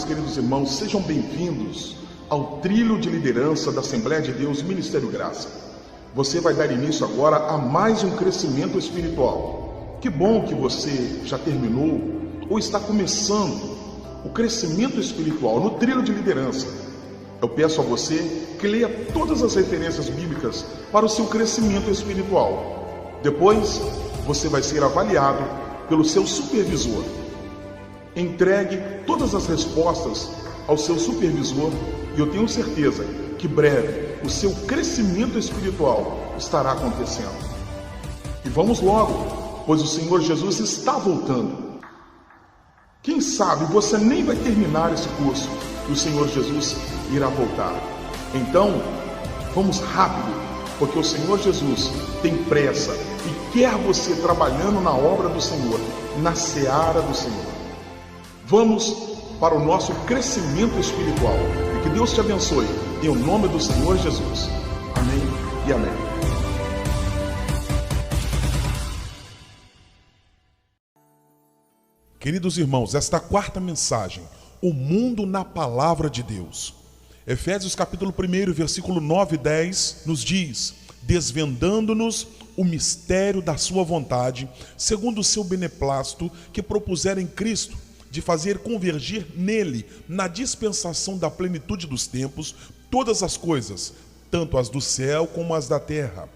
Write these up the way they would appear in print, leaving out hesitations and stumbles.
meus queridos irmãos, sejam bem-vindos ao trilho de liderança da Assembleia de Deus Ministério Graça. Você vai dar início agora a mais um crescimento espiritual. Que bom que você já terminou ou está começando o crescimento espiritual no trilho de liderança. Eu peço a você que leia todas as referências bíblicas para o seu crescimento espiritual. Depois, você vai ser avaliado pelo seu supervisor. Entregue todas as respostas ao seu supervisor e eu tenho certeza que breve o seu crescimento espiritual estará acontecendo. E vamos logo, pois o Senhor Jesus está voltando. Quem sabe você nem vai terminar esse curso e o Senhor Jesus irá voltar. Então, vamos rápido, porque o Senhor Jesus tem pressa e quer você trabalhando na obra do Senhor, na seara do Senhor. Vamos para o nosso crescimento espiritual. E que Deus te abençoe, em o nome do Senhor Jesus. Amém e amém. Queridos irmãos, esta quarta mensagem, o mundo na palavra de Deus. Efésios capítulo 1, versículo 9 e 10 nos diz: desvendando-nos o mistério da sua vontade, segundo o seu beneplácito, que propusera em Cristo, de fazer convergir nele, na dispensação da plenitude dos tempos, todas as coisas, tanto as do céu como as da terra.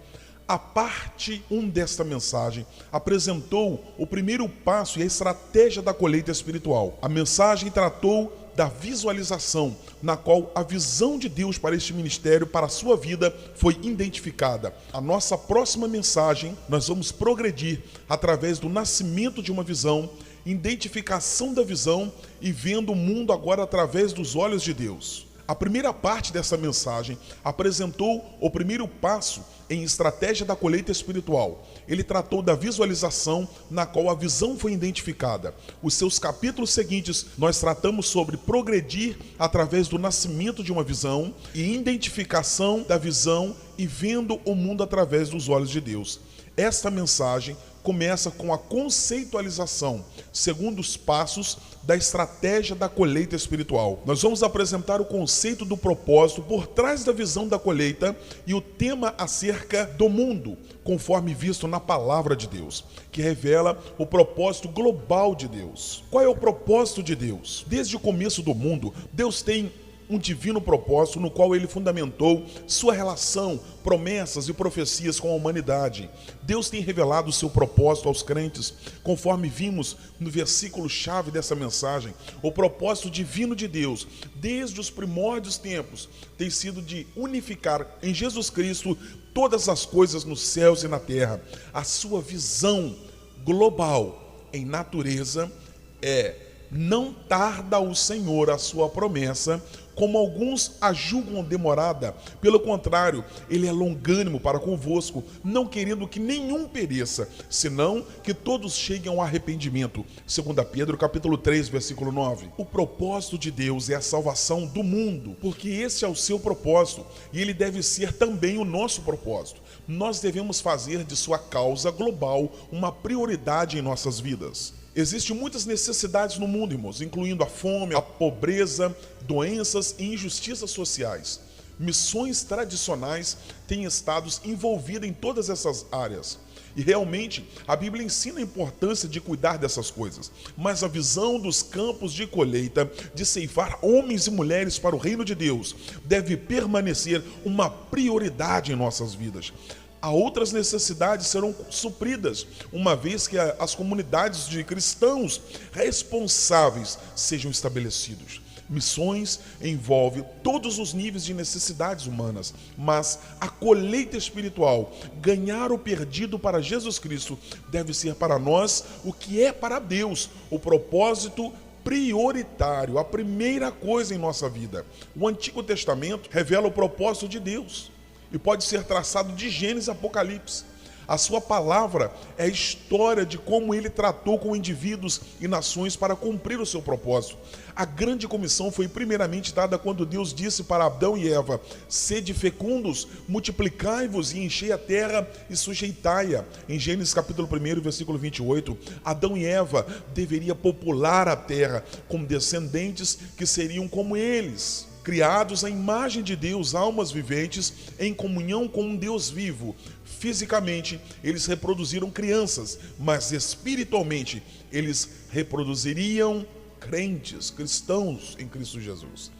A parte 1 desta mensagem apresentou o primeiro passo e a estratégia da colheita espiritual. A mensagem tratou da visualização, na qual a visão de Deus para este ministério, para a sua vida, foi identificada. A nossa próxima mensagem, nós vamos progredir através do nascimento de uma visão, identificação da visão e vendo o mundo agora através dos olhos de Deus. A primeira parte dessa mensagem apresentou o primeiro passo em estratégia da colheita espiritual. Ele tratou da visualização, na qual a visão foi identificada. Os seus capítulos seguintes, nós tratamos sobre progredir através do nascimento de uma visão e identificação da visão e vendo o mundo através dos olhos de Deus. Esta mensagem começa com a conceitualização, segundo os passos da estratégia da colheita espiritual. Nós vamos apresentar o conceito do propósito por trás da visão da colheita e o tema acerca do mundo, conforme visto na palavra de Deus, que revela o propósito global de Deus. Qual é o propósito de Deus? Desde o começo do mundo, Deus tem um divino propósito no qual ele fundamentou sua relação, promessas e profecias com a humanidade. Deus tem revelado o seu propósito aos crentes, conforme vimos no versículo-chave dessa mensagem. O propósito divino de Deus, desde os primórdios tempos, tem sido de unificar em Jesus Cristo todas as coisas nos céus e na terra. A sua visão global em natureza é: não tarda o Senhor a sua promessa, como alguns a julgam demorada. Pelo contrário, ele é longânimo para convosco, não querendo que nenhum pereça, senão que todos cheguem ao arrependimento. 2 Pedro capítulo 3, versículo 9. O propósito de Deus é a salvação do mundo, porque esse é o seu propósito, e ele deve ser também o nosso propósito. Nós devemos fazer de sua causa global uma prioridade em nossas vidas. Existem muitas necessidades no mundo, irmãos, incluindo a fome, a pobreza, doenças e injustiças sociais. Missões tradicionais têm estado envolvidas em todas essas áreas. E realmente, a Bíblia ensina a importância de cuidar dessas coisas. Mas a visão dos campos de colheita, de ceifar homens e mulheres para o reino de Deus, deve permanecer uma prioridade em nossas vidas. Há outras necessidades serão supridas, uma vez que as comunidades de cristãos responsáveis sejam estabelecidos. Missões envolve todos os níveis de necessidades humanas, mas a colheita espiritual, ganhar o perdido para Jesus Cristo, deve ser para nós o que é para Deus, o propósito prioritário, a primeira coisa em nossa vida. O Antigo Testamento revela o propósito de Deus e pode ser traçado de Gênesis a Apocalipse. A sua palavra é a história de como ele tratou com indivíduos e nações para cumprir o seu propósito. A grande comissão foi primeiramente dada quando Deus disse para Adão e Eva: sede fecundos, multiplicai-vos e enchei a terra e sujeitai-a. Em Gênesis capítulo 1, versículo 28, Adão e Eva deveriam popular a terra com descendentes que seriam como eles, criados à imagem de Deus, almas viventes em comunhão com um Deus vivo. Fisicamente, eles reproduziram crianças, mas espiritualmente, eles reproduziriam crentes, cristãos em Cristo Jesus.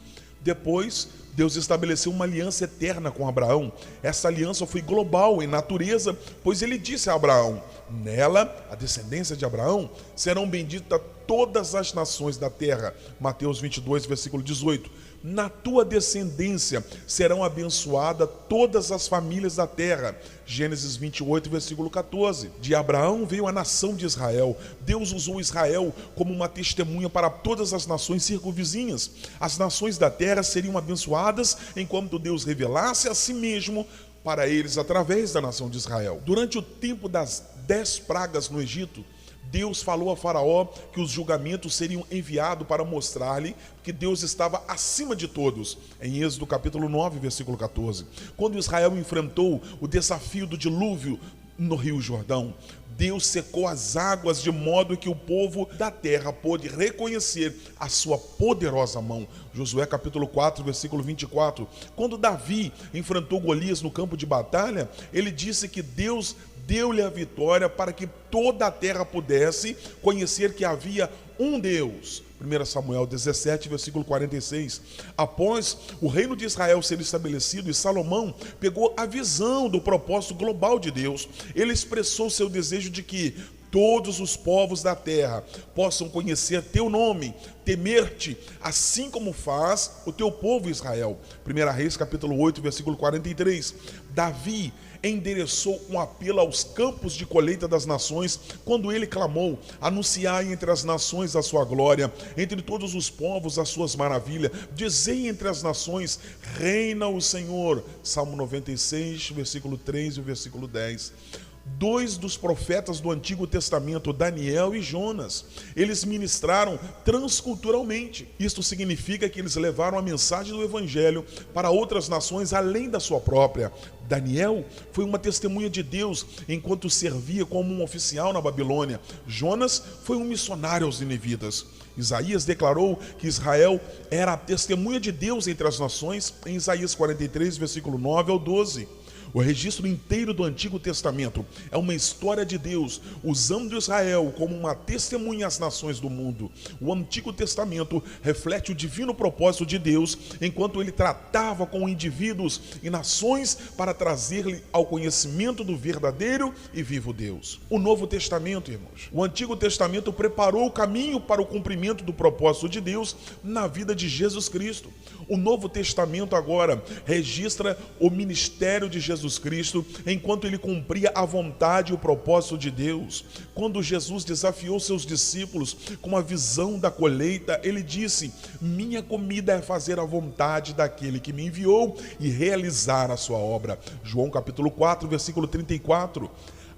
Depois, Deus estabeleceu uma aliança eterna com Abraão. Essa aliança foi global em natureza, pois ele disse a Abraão: nela, a descendência de Abraão, serão benditas todas as nações da terra. Mateus 22, versículo 18. Na tua descendência serão abençoadas todas as famílias da terra. Gênesis 28, versículo 14. De Abraão veio a nação de Israel. Deus usou Israel como uma testemunha para todas as nações circunvizinhas. As nações da terra seriam abençoadas enquanto Deus revelasse a si mesmo para eles através da nação de Israel. Durante o tempo das 10 pragas no Egito, Deus falou a Faraó que os julgamentos seriam enviados para mostrar-lhe que Deus estava acima de todos. Em Êxodo capítulo 9, versículo 14. Quando Israel enfrentou o desafio do dilúvio no Rio Jordão, Deus secou as águas de modo que o povo da terra pôde reconhecer a sua poderosa mão. Josué capítulo 4, versículo 24. Quando Davi enfrentou Golias no campo de batalha, ele disse que Deus deu-lhe a vitória para que toda a terra pudesse conhecer que havia um Deus. 1 Samuel 17, versículo 46. Após o reino de Israel ser estabelecido, e Salomão pegou a visão do propósito global de Deus, ele expressou seu desejo de que todos os povos da terra possam conhecer teu nome, temer-te, assim como faz o teu povo Israel. 1 Reis capítulo 8, versículo 43. Davi endereçou um apelo aos campos de colheita das nações, quando ele clamou: anunciai entre as nações a sua glória, entre todos os povos as suas maravilhas, dizei entre as nações: reina o Senhor. Salmo 96, versículo 3 e versículo 10. Dois dos profetas do Antigo Testamento, Daniel e Jonas, eles ministraram transculturalmente. Isto significa que eles levaram a mensagem do Evangelho para outras nações além da sua própria. Daniel foi uma testemunha de Deus enquanto servia como um oficial na Babilônia. Jonas foi um missionário aos ninivitas. Isaías declarou que Israel era a testemunha de Deus entre as nações em Isaías 43, versículo 9 ao 12. O registro inteiro do Antigo Testamento é uma história de Deus usando Israel como uma testemunha às nações do mundo. O Antigo Testamento reflete o divino propósito de Deus enquanto ele tratava com indivíduos e nações para trazer-lhe ao conhecimento do verdadeiro e vivo Deus. O Novo Testamento, irmãos. O Antigo Testamento preparou o caminho para o cumprimento do propósito de Deus na vida de Jesus Cristo. O Novo Testamento agora registra o ministério de Jesus Cristo enquanto ele cumpria a vontade e o propósito de Deus. Quando Jesus desafiou seus discípulos com a visão da colheita, ele disse: minha comida é fazer a vontade daquele que me enviou e realizar a sua obra. João capítulo 4, versículo 34.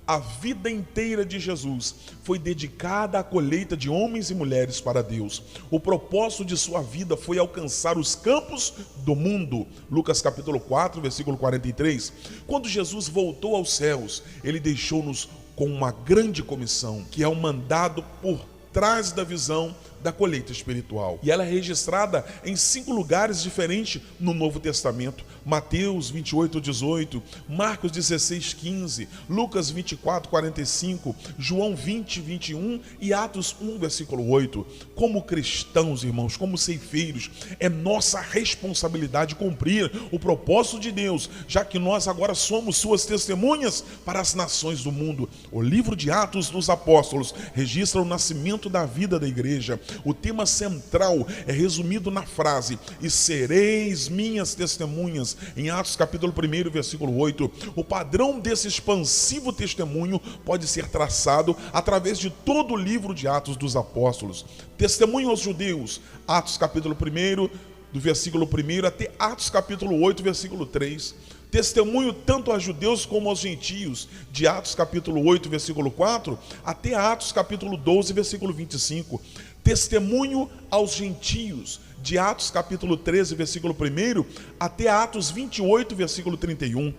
A vida inteira de Jesus foi dedicada à colheita de homens e mulheres para Deus. O propósito de sua vida foi alcançar os campos do mundo. Lucas capítulo 4, versículo 43. Quando Jesus voltou aos céus, ele deixou-nos com uma grande comissão, que é o mandado por trás da visão da colheita espiritual. E ela é registrada em 5 lugares diferentes no Novo Testamento. Mateus 28, 18, Marcos 16, 15, Lucas 24, 45, João 20, 21 e Atos 1, versículo 8. Como cristãos, irmãos, como ceifeiros, é nossa responsabilidade cumprir o propósito de Deus, já que nós agora somos suas testemunhas para as nações do mundo. O livro de Atos dos Apóstolos registra o nascimento da vida da igreja. O tema central é resumido na frase: e sereis minhas testemunhas, em Atos capítulo 1, versículo 8. O padrão desse expansivo testemunho pode ser traçado através de todo o livro de Atos dos Apóstolos. Testemunho aos judeus, Atos capítulo 1, do versículo 1 até Atos capítulo 8, versículo 3. testemunho tanto a judeus como aos gentios, de Atos capítulo 8, versículo 4, até Atos capítulo 12, versículo 25. Testemunho aos gentios, de Atos capítulo 13, versículo 1, até Atos 28, versículo 31.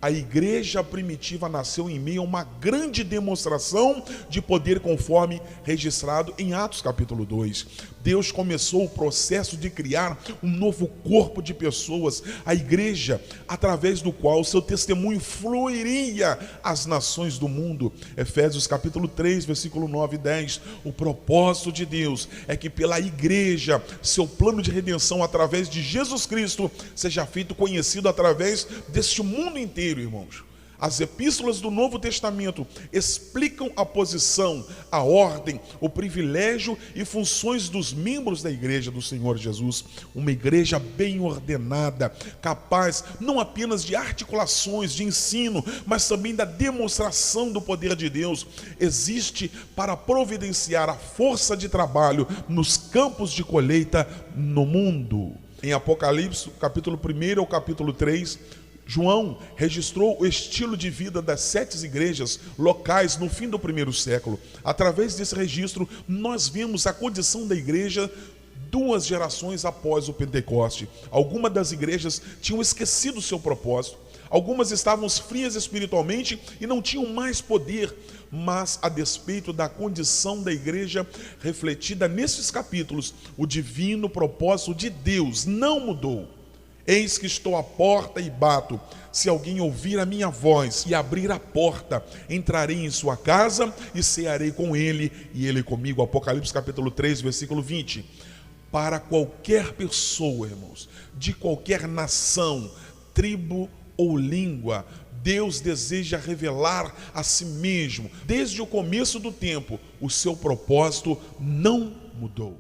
A igreja primitiva nasceu em meio a uma grande demonstração de poder, conforme registrado em Atos capítulo 2. Deus começou o processo de criar um novo corpo de pessoas, a igreja, através do qual seu testemunho fluiria às nações do mundo. Efésios capítulo 3, versículo 9 e 10. O propósito de Deus é que pela igreja, seu plano de redenção através de Jesus Cristo seja feito conhecido através deste mundo inteiro, irmãos. As epístolas do Novo Testamento explicam a posição, a ordem, o privilégio e funções dos membros da igreja do Senhor Jesus. Uma igreja bem ordenada, capaz não apenas de articulações, de ensino, mas também da demonstração do poder de Deus. Existe para providenciar a força de trabalho nos campos de colheita no mundo. Em Apocalipse, capítulo 1 ao capítulo 3, João registrou o estilo de vida das 7 igrejas locais no fim do primeiro século. Através desse registro, nós vemos a condição da igreja 2 gerações após o Pentecoste. Algumas das igrejas tinham esquecido o seu propósito. Algumas estavam frias espiritualmente e não tinham mais poder. Mas, a despeito da condição da igreja refletida nesses capítulos, o divino propósito de Deus não mudou. Eis que estou à porta e bato. Se alguém ouvir a minha voz e abrir a porta, entrarei em sua casa e cearei com ele e ele comigo. Apocalipse capítulo 3, versículo 20. Para qualquer pessoa, irmãos, de qualquer nação, tribo ou língua, Deus deseja revelar a si mesmo. Desde o começo do tempo, o seu propósito não mudou.